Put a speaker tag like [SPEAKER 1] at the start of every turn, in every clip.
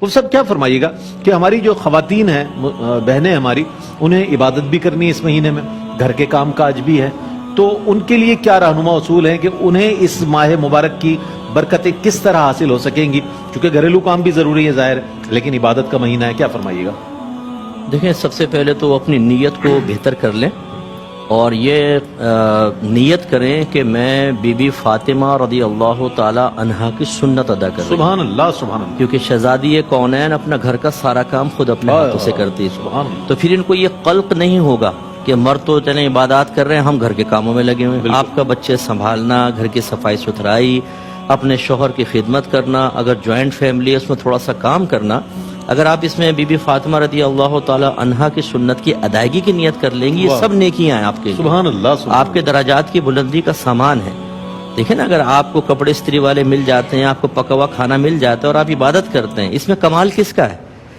[SPEAKER 1] وہ سب کیا فرمائیے گا کہ ہماری جو خواتین ہیں بہنیں ہماری انہیں عبادت بھی کرنی ہے اس مہینے میں، گھر کے کام کاج بھی ہے، تو ان کے لیے کیا رہنما اصول ہیں کہ انہیں اس ماہ مبارک کی برکتیں کس طرح حاصل ہو سکیں گی؟ کیونکہ گھریلو کام بھی ضروری ہے ظاہر ہے، لیکن عبادت کا مہینہ ہے، کیا فرمائیے گا؟
[SPEAKER 2] دیکھیں، سب سے پہلے تو اپنی نیت کو بہتر کر لیں اور یہ نیت کریں کہ میں بی بی فاطمہ رضی اللہ تعالی عنہا کی سنت ادا کر رہی ہوں۔
[SPEAKER 1] سبحان اللہ سبحان اللہ۔
[SPEAKER 2] کیونکہ شہزادی کونین اپنا گھر کا سارا کام خود اپنے ہاتھوں سے کرتی ہے،
[SPEAKER 1] سبحان اللہ۔
[SPEAKER 2] تو پھر ان کو یہ قلق نہیں ہوگا کہ مرد تو چلیں عبادات کر رہے ہیں، ہم گھر کے کاموں میں لگے ہوئے ہیں۔ آپ کا بچے سنبھالنا، گھر کی صفائی ستھرائی، اپنے شوہر کی خدمت کرنا، اگر جوائنٹ فیملی ہے اس میں تھوڑا سا کام کرنا، اگر آپ اس میں بی بی فاطمہ رضی اللہ تعالی عنہا کی سنت کی ادائیگی کی نیت کر لیں گی، یہ سب نیکیاں ہیں آپ کے لیے،
[SPEAKER 1] سبحان اللہ۔
[SPEAKER 2] آپ کے درجات کی بلندی کا سامان ہے۔ دیکھیں نا، اگر آپ کو کپڑے استری والے مل جاتے ہیں، آپ کو پکا ہوا کھانا مل جاتا ہے اور آپ عبادت کرتے ہیں، اس میں کمال کس کا ہے؟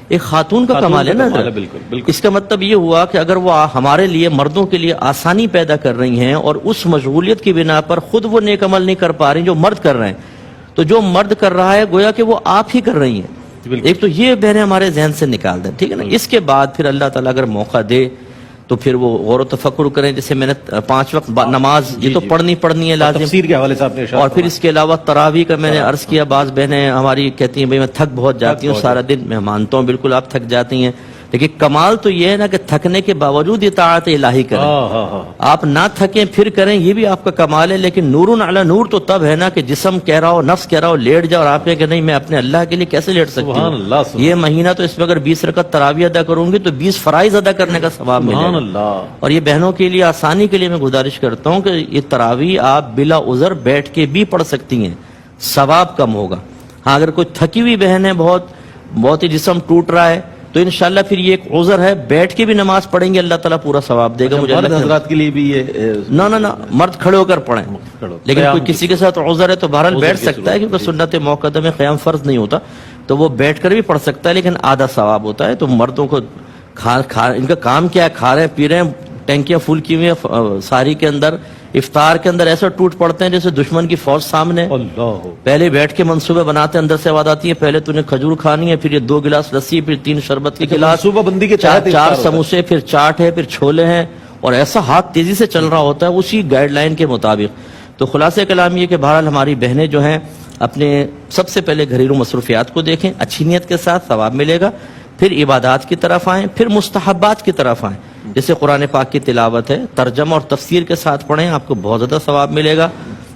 [SPEAKER 2] ایک خاتون کا کمال ہے نا۔
[SPEAKER 1] بالکل۔
[SPEAKER 2] اس کا مطلب یہ ہوا کہ اگر وہ ہمارے لیے، مردوں کے لیے آسانی پیدا کر رہی ہیں اور اس مشغولیت کی بنا پر خود وہ نیک عمل نہیں کر پا رہی جو مرد کر رہے ہیں، تو جو مرد کر رہا ہے گویا کہ وہ آپ ہی کر رہی ہیں۔ ایک تو یہ بہنیں ہمارے ذہن سے نکال دیں، ٹھیک ہے نا۔ اس کے بعد پھر اللہ تعالیٰ اگر موقع دے تو پھر وہ غور و تفکر کریں، جیسے میں نے 5 وقت نماز یہ تو پڑھنی ہے لازم،
[SPEAKER 1] تفسیر کے حوالے سے آپ نے ارشاد
[SPEAKER 2] اور پھر اس کے علاوہ تراویح کا میں نے عرض کیا، بعض بہنیں ہماری کہتی ہیں بھئی میں تھک بہت جاتی ہوں سارا دن، میں مانتا ہوں بالکل آپ تھک جاتی ہیں، لیکن کمال تو یہ ہے نا کہ تھکنے کے باوجود اطاعت الہی کریں، آپ نہ تھکیں پھر کریں، یہ بھی آپ کا کمال ہے۔ لیکن نور علی نور تو تب ہے نا کہ جسم کہہ رہا ہو، نفس کہہ رہا ہو لیٹ جاؤ، اور آپ کہیں کہ نہیں میں اپنے اللہ کے لیے کیسے لیٹ سکتی ہوں؟ یہ مہینہ تو اس میں اگر 20 رکعت تراویح ادا کروں گی تو 20 فرائض ادا کرنے کا ثواب ملے گا۔ اور یہ بہنوں کے لیے آسانی کے لیے میں گزارش کرتا ہوں کہ یہ تراویح آپ بلا عذر بیٹھ کے بھی پڑھ سکتی ہیں، ثواب کم ہوگا۔ ہاں، اگر کوئی تھکی ہوئی بہن ہے، بہت ہی جسم ٹوٹ رہا ہے، تو انشاءاللہ پھر یہ ایک عذر ہے، بیٹھ کے بھی نماز پڑھیں گے اللہ تعالیٰ پورا ثواب دے گا۔ مجھے
[SPEAKER 1] مرد حضرات کے لیے بھی یہ
[SPEAKER 2] نہ مرد کھڑے ہو کر پڑھیں، لیکن کوئی کسی کے ساتھ عذر ہے تو بہرحال بیٹھ سکتا ہے، کیونکہ سنت موقدہ میں قیام فرض نہیں ہوتا، تو وہ بیٹھ کر بھی پڑھ سکتا ہے، لیکن آدھا ثواب ہوتا ہے۔ تو مردوں کو ان کا کام کیا ہے؟ کھا رہے ہیں، پی رہے ہیں، ٹینکیاں فل کی ہوئی ہیں ساری کے اندر، افطار کے اندر ایسا ٹوٹ پڑتے ہیں جیسے دشمن کی فوج سامنے، پہلے بیٹھ کے منصوبے بناتے ہیں، اندر سے آواز آتی ہے پہلے تو نے کھجور کھانی ہے، پھر یہ 2 گلاس لسی، پھر 3 شربت کے گلاس،
[SPEAKER 1] منصوبہ بندی کے
[SPEAKER 2] 4 سموسے، پھر چاٹ ہے، پھر چھولے ہیں، اور ایسا ہاتھ تیزی سے چل رہا ہوتا ہے اسی گائیڈ لائن کے مطابق۔ تو خلاصہ کلام یہ کہ بہرحال ہماری بہنیں جو ہیں اپنے سب سے پہلے گھریلو مصروفیات کو دیکھیں، اچھی نیت کے ساتھ ثواب ملے گا، پھر عبادات کی طرف آئیں، پھر مستحبات کی طرف آئیں، جیسے قرآن پاک کی تلاوت ہے، ترجمہ اور تفسیر کے ساتھ پڑھیں، آپ کو بہت زیادہ ثواب ملے گا۔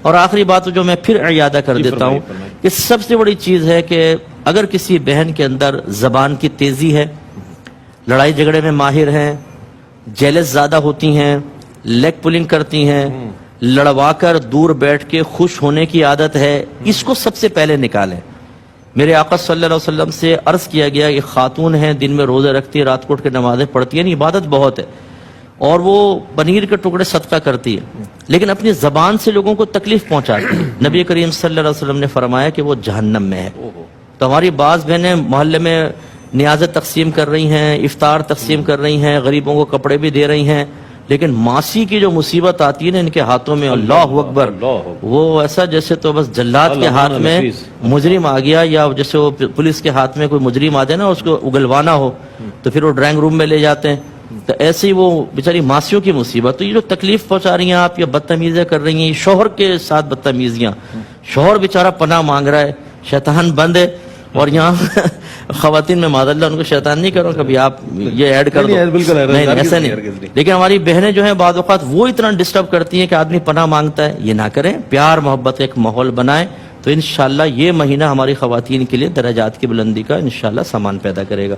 [SPEAKER 2] اور آخری بات جو میں پھر اعادہ کر دیتا ہوں کہ سب سے بڑی چیز ہے کہ اگر کسی بہن کے اندر زبان کی تیزی ہے، لڑائی جھگڑے میں ماہر ہیں، جیلس زیادہ ہوتی ہیں، لیگ پولنگ کرتی ہیں، لڑوا کر دور بیٹھ کے خوش ہونے کی عادت ہے، اس کو سب سے پہلے نکالیں۔ میرے آقا صلی اللہ علیہ وسلم سے عرض کیا گیا کہ خاتون ہیں، دن میں روزے رکھتی ہے، رات کو اٹھ کے نمازیں پڑھتی ہے، یعنی عبادت بہت ہے، اور وہ پنیر کے ٹکڑے صدقہ کرتی ہے، لیکن اپنی زبان سے لوگوں کو تکلیف پہنچاتی ہے۔ نبی کریم صلی اللہ علیہ وسلم نے فرمایا کہ وہ جہنم میں ہے۔ تو ہماری بعض بہنیں محلے میں نیازیں تقسیم کر رہی ہیں، افطار تقسیم کر رہی ہیں، غریبوں کو کپڑے بھی دے رہی ہیں، لیکن ماسی کی جو مصیبت آتی ہے نا ان کے ہاتھوں میں، اللہ اکبر، وہ ایسا جیسے تو بس جلاد کے ہاتھ میں مجرم آ گیا، یا جیسے وہ پولیس کے ہاتھ میں کوئی مجرم آ جائے نا، اس کو اگلوانا ہو تو پھر وہ ڈرائنگ روم میں لے جاتے ہیں، تو ایسے ہی وہ بیچاری ماسیوں کی مصیبت۔ تو یہ جو تکلیف پہنچا رہی ہیں آپ، یا بدتمیزیاں کر رہی ہیں، شوہر کے ساتھ بدتمیزیاں، شوہر بیچارہ پناہ مانگ رہا ہے، شیطان بند ہے، اور یہاں خواتین میں معاذ اللہ ان کو شیطان نہیں کرو کبھی آپ یہ ایڈ کر دو، نہیں ایسا نہیں۔ لیکن ہماری بہنیں جو ہیں بعض اوقات وہ اتنا ڈسٹرب کرتی ہیں کہ آدمی پناہ مانگتا ہے، یہ نہ کریں، پیار محبت ایک ماحول بنائیں، تو انشاءاللہ یہ مہینہ ہماری خواتین کے لیے درجات کی بلندی کا انشاءاللہ سامان پیدا کرے گا۔